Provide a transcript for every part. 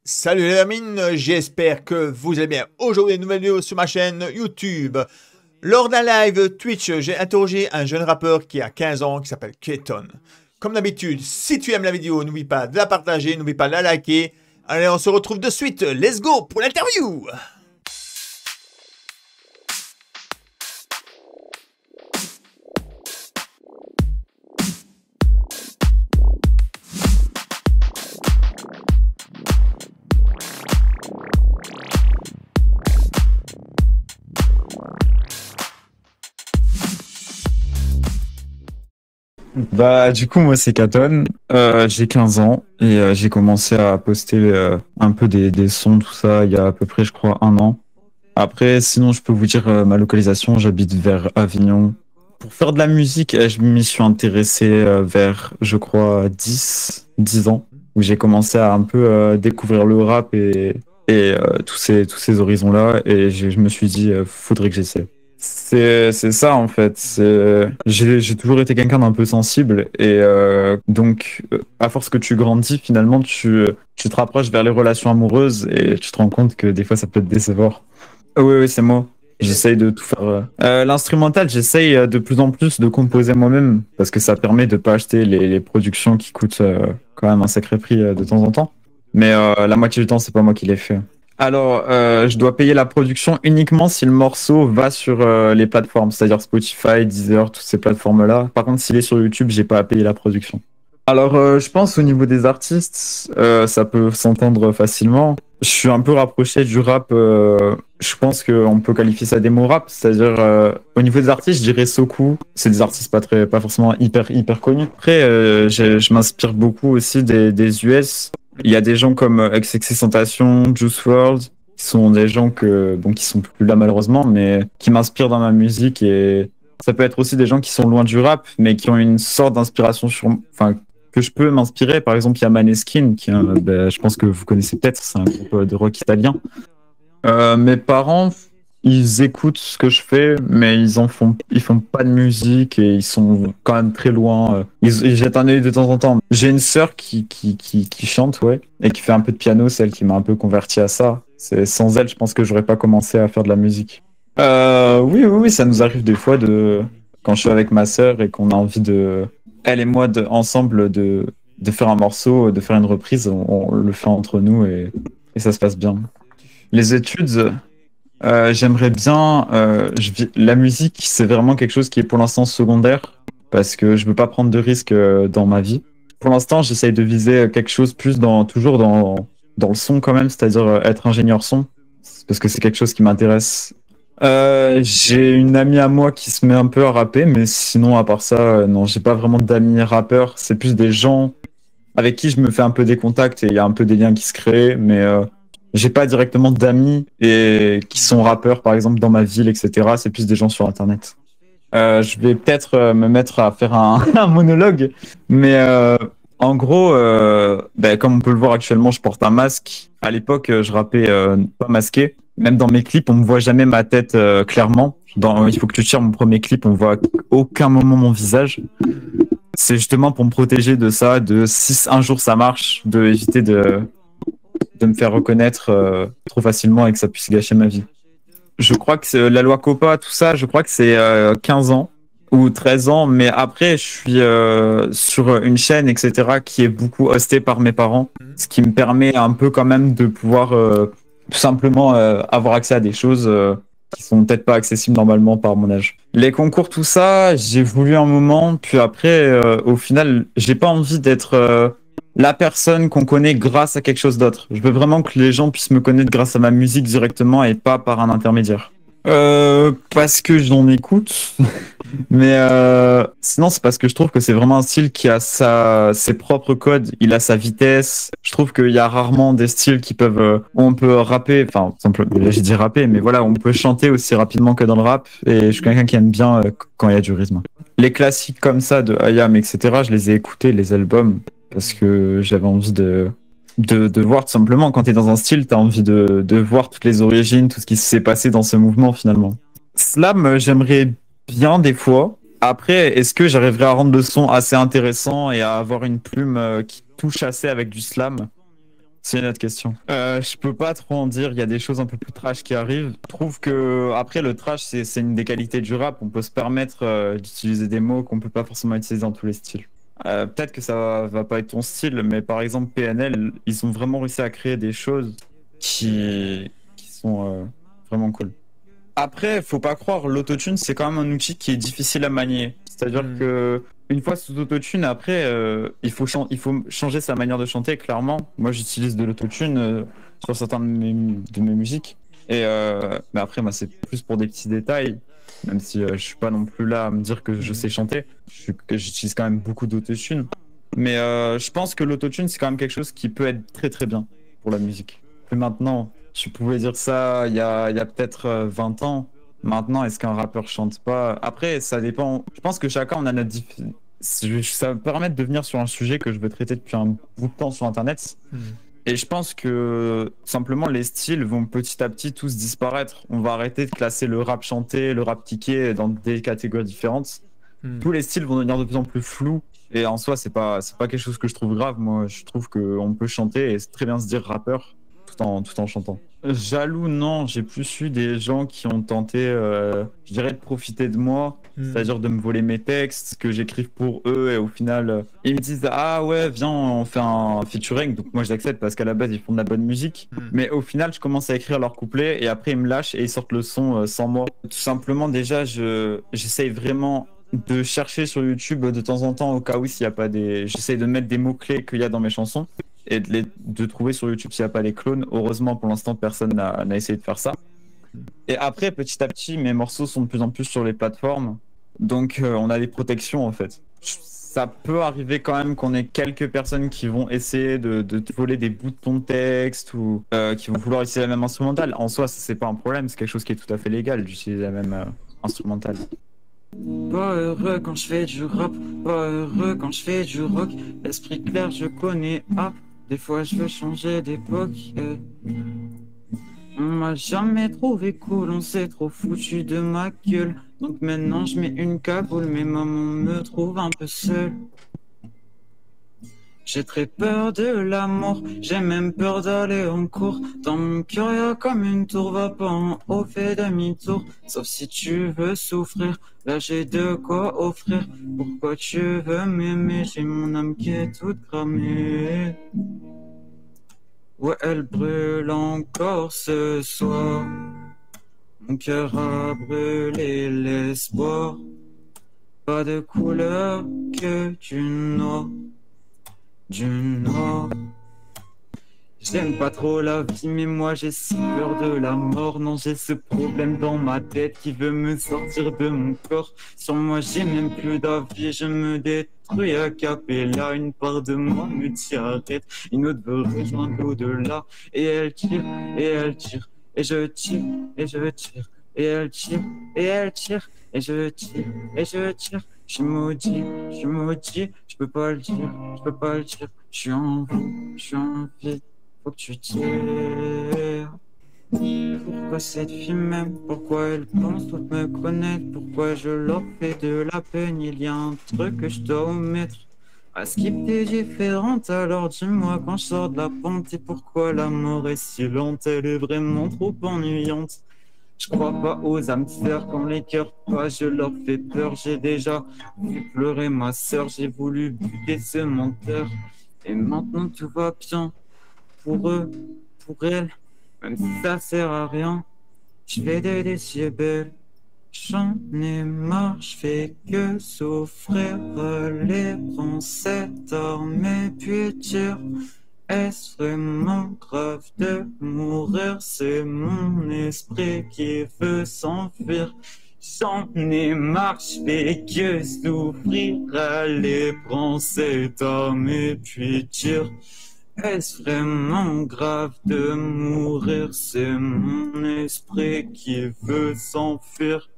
Salut les amis, j'espère que vous allez bien. Aujourd'hui, une nouvelle vidéo sur ma chaîne YouTube. Lors d'un live Twitch, j'ai interrogé un jeune rappeur qui a 15 ans qui s'appelle Keton. Comme d'habitude, si tu aimes la vidéo, n'oublie pas de la partager, n'oublie pas de la liker. Allez, on se retrouve de suite. Let's go pour l'interview. Du coup, moi, c'est Katon. J'ai 15 ans et j'ai commencé à poster un peu des sons, tout ça, il y a à peu près, je crois, un an. Après, sinon, je peux vous dire ma localisation. J'habite vers Avignon. Pour faire de la musique, je m'y suis intéressé vers, je crois, dix ans, où j'ai commencé à un peu découvrir le rap et tous ces horizons-là. Et je me suis dit, faudrait que j'essaie. C'est ça en fait. J'ai toujours été quelqu'un d'un peu sensible et à force que tu grandis, finalement, tu te rapproches vers les relations amoureuses et tu te rends compte que des fois ça peut te décevoir. Oui, oui, c'est moi. J'essaye de tout faire. L'instrumental, j'essaye de plus en plus de composer moi-même parce que ça permet de pas acheter les productions qui coûtent quand même un sacré prix de temps en temps. Mais la moitié du temps, c'est pas moi qui les fais. Alors, je dois payer la production uniquement si le morceau va sur les plateformes, c'est-à-dire Spotify, Deezer, toutes ces plateformes-là. Par contre, s'il est sur YouTube, j'ai pas à payer la production. Alors, je pense au niveau des artistes, ça peut s'entendre facilement. Je suis un peu rapproché du rap. Je pense qu'on peut qualifier ça d'émo rap, c'est-à-dire au niveau des artistes, je dirais Sokou. C'est des artistes pas forcément hyper connus. Après, je m'inspire beaucoup aussi des US. Il y a des gens comme XXXTentacion, Juice WRLD, qui sont des gens qui sont plus là malheureusement, mais qui m'inspirent dans ma musique. Et ça peut être aussi des gens qui sont loin du rap, mais qui ont une sorte d'inspiration enfin, que je peux m'inspirer. Par exemple, il y a Maneskin, je pense que vous connaissez peut-être, c'est un groupe de rock italien. Mes parents, ils écoutent ce que je fais, mais ils font pas de musique et ils sont quand même très loin. Ils jettent un œil de temps en temps. J'ai une sœur qui chante, ouais, et qui fait un peu de piano, celle qui m'a un peu converti à ça. Sans elle, je pense que j'aurais pas commencé à faire de la musique. Oui, ça nous arrive des fois quand je suis avec ma sœur et qu'on a envie elle et moi ensemble de faire un morceau, de faire une reprise, on le fait entre nous et ça se passe bien. Les études, j'aimerais bien. La musique, c'est vraiment quelque chose qui est pour l'instant secondaire parce que je veux pas prendre de risques dans ma vie. Pour l'instant, j'essaye de viser quelque chose plus toujours dans le son quand même, c'est-à-dire être ingénieur son, parce que c'est quelque chose qui m'intéresse. J'ai une amie à moi qui se met un peu à rapper, mais sinon, à part ça, non, j'ai pas vraiment d'amis rappeurs. C'est plus des gens avec qui je me fais un peu des contacts et il y a un peu des liens qui se créent, mais j'ai pas directement d'amis et qui sont rappeurs, par exemple, dans ma ville, etc. C'est plus des gens sur Internet. Je vais peut-être me mettre à faire un monologue, mais en gros, comme on peut le voir actuellement, je porte un masque. À l'époque, je rappais pas masqué. Même dans mes clips, on me voit jamais ma tête clairement. Il faut que tu tires mon premier clip, on voit à aucun moment mon visage. C'est justement pour me protéger de ça, si un jour ça marche, de éviter de me faire reconnaître trop facilement et que ça puisse gâcher ma vie. Je crois que c'est la loi COPPA, tout ça, je crois que c'est 15 ans ou 13 ans, mais après, je suis sur une chaîne, etc., qui est beaucoup hostée par mes parents, ce qui me permet un peu quand même de pouvoir tout simplement avoir accès à des choses qui sont peut-être pas accessibles normalement par mon âge. Les concours, tout ça, j'ai voulu un moment, puis après, au final, j'ai pas envie d'être la personne qu'on connaît grâce à quelque chose d'autre. Je veux vraiment que les gens puissent me connaître grâce à ma musique directement et pas par un intermédiaire. Parce que j'en écoute, mais sinon c'est parce que je trouve que c'est vraiment un style qui a ses propres codes, il a sa vitesse. Je trouve qu'il y a rarement des styles où on peut rapper, enfin, là j'ai dit rapper, mais voilà, on peut chanter aussi rapidement que dans le rap, et je suis quelqu'un qui aime bien quand il y a du rythme. Les classiques comme ça de IAM, etc., je les ai écoutés, les albums, parce que j'avais envie de voir tout simplement, quand tu es dans un style, tu as envie de voir toutes les origines, tout ce qui s'est passé dans ce mouvement finalement. Slam, j'aimerais bien des fois. Après, est-ce que j'arriverai à rendre le son assez intéressant et à avoir une plume qui touche assez avec du slam? C'est une autre question. Je peux pas trop en dire. Il y a des choses un peu plus trash qui arrivent. Je trouve que après le trash, c'est une des qualités du rap. On peut se permettre d'utiliser des mots qu'on peut pas forcément utiliser dans tous les styles. Peut-être que va pas être ton style, mais par exemple PNL, ils ont vraiment réussi à créer des choses qui sont vraiment cool. Après, faut pas croire, l'autotune, c'est quand même un outil qui est difficile à manier. C'est-à-dire que une fois sous autotune, après, il faut changer sa manière de chanter, clairement. Moi, j'utilise de l'autotune sur certains de mes musiques. Mais après, moi, c'est plus pour des petits détails. Même si je suis pas non plus là à me dire que je sais chanter. J'utilise quand même beaucoup d'autotune. Mais je pense que l'autotune, c'est quand même quelque chose qui peut être très très bien pour la musique. Et maintenant, tu pouvais dire ça il y a peut-être 20 ans. Maintenant, est-ce qu'un rappeur chante pas? Après, ça dépend. Je pense que chacun, on a notre ça va me permettre de venir sur un sujet que je veux traiter depuis un bout de temps sur Internet. Et je pense que simplement les styles vont petit à petit tous disparaître. On va arrêter de classer le rap chanté, le rap kické dans des catégories différentes. Tous les styles vont devenir de plus en plus flous. Et en soi, c'est pas quelque chose que je trouve grave. Moi, je trouve qu'on peut chanter et très bien se dire rappeur tout en chantant. Jaloux, non, j'ai plus eu des gens qui ont tenté, je dirais, de profiter de moi, c'est-à-dire de me voler mes textes, que j'écrive pour eux, et au final, ils me disent ah ouais, viens, on fait un featuring. Donc moi, j'accepte parce qu'à la base, ils font de la bonne musique. Mais au final, je commence à écrire leurs couplets et après, ils me lâchent et ils sortent le son sans moi. Tout simplement, déjà, j'essaye vraiment de chercher sur YouTube de temps en temps au cas où s'il y a pas des, j'essaye de mettre des mots clés qu'il y a dans mes chansons et de trouver sur YouTube s'il n'y a pas les clones. Heureusement, pour l'instant, personne n'a essayé de faire ça. Et après, petit à petit, mes morceaux sont de plus en plus sur les plateformes. Donc, on a des protections, en fait. Ça peut arriver quand même qu'on ait quelques personnes qui vont essayer de te voler des bouts de ton texte ou qui vont vouloir utiliser la même instrumentale. En soi, c'est pas un problème. C'est quelque chose qui est tout à fait légal d'utiliser la même instrumentale. Pas heureux quand je fais du rap, pas heureux quand je fais du rock. Esprit clair, je connais. Ah, des fois je veux changer d'époque. On m'a jamais trouvé cool, on s'est trop foutu de ma gueule. Donc maintenant je mets une cagoule, mais maman me trouve un peu seul. J'ai très peur de la mort, j'ai même peur d'aller en cours. Dans mon cœur y'a comme une tour, va pas en haut, fais demi-tour. Sauf si tu veux souffrir, là j'ai de quoi offrir. Pourquoi tu veux m'aimer, j'ai mon âme qui est toute cramée. Ouais, elle brûle encore ce soir. Mon cœur a brûlé l'espoir. Pas de couleur que du noir. Du noir. J'aime pas trop la vie, mais moi j'ai si peur de la mort. Non, j'ai ce problème dans ma tête qui veut me sortir de mon corps. Sur moi j'ai même plus d'avis, je me détruis à capella. Une part de moi me dit arrête, une autre veut rejoindre l'au-delà. Et elle tire, et elle tire, et je tire, et je tire. Et elle tire, et elle tire, et je tire, et je tire. Je suis maudit, je peux pas le dire, je peux pas le dire. Je suis en vie, faut que tu tires. Pourquoi cette fille m'aime, pourquoi elle pense toutes me connaître, pourquoi je leur fais de la peine, il y a un truc que je dois omettre. À ce qui est différente, alors dis-moi quand je sors de la pente, et pourquoi la mort est si lente, elle est vraiment trop ennuyante. Je crois pas aux âmes sœurs quand les cœurs pas, je leur fais peur. J'ai déjà vu pleurer ma sœur, j'ai voulu buter ce menteur. Et maintenant tout va bien pour eux, pour elle, même si ça sert à rien. Je fais des décibels, j'en ai marre, je fais que souffrir. Les prends cette arme et puis tire. Est-ce vraiment grave de mourir? C'est mon esprit qui veut s'enfuir. J'en ai marre, je fais que souffrir. Allez, prends cette arme et puis tire. Est-ce vraiment grave de mourir? C'est mon esprit qui veut s'enfuir.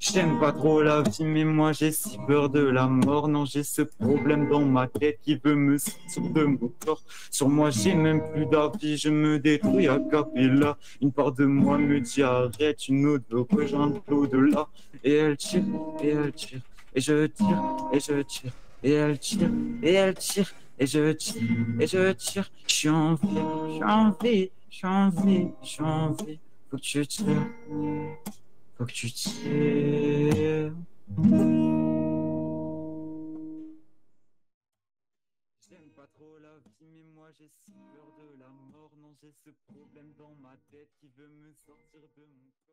J'aime pas trop la vie, mais moi j'ai si peur de la mort. Non, j'ai ce problème dans ma tête qui veut me sortir de mon corps. Sur moi j'ai même plus d'avis, je me détruis à capella. Une part de moi me dit arrête, une autre veut rejoindre l'au-delà. Et elle tire, et elle tire, et je tire, et je tire. Et elle tire, et elle tire, et je tire, et je tire. Je suis en vie, je suis en vie, je suis en vie, je suis en vie. Faut que tu tires, faut que tu tires. J'aime pas trop la vie, mais moi j'ai si peur de la mort. Non, j'ai ce problème dans ma tête qui veut me sortir de mon corps.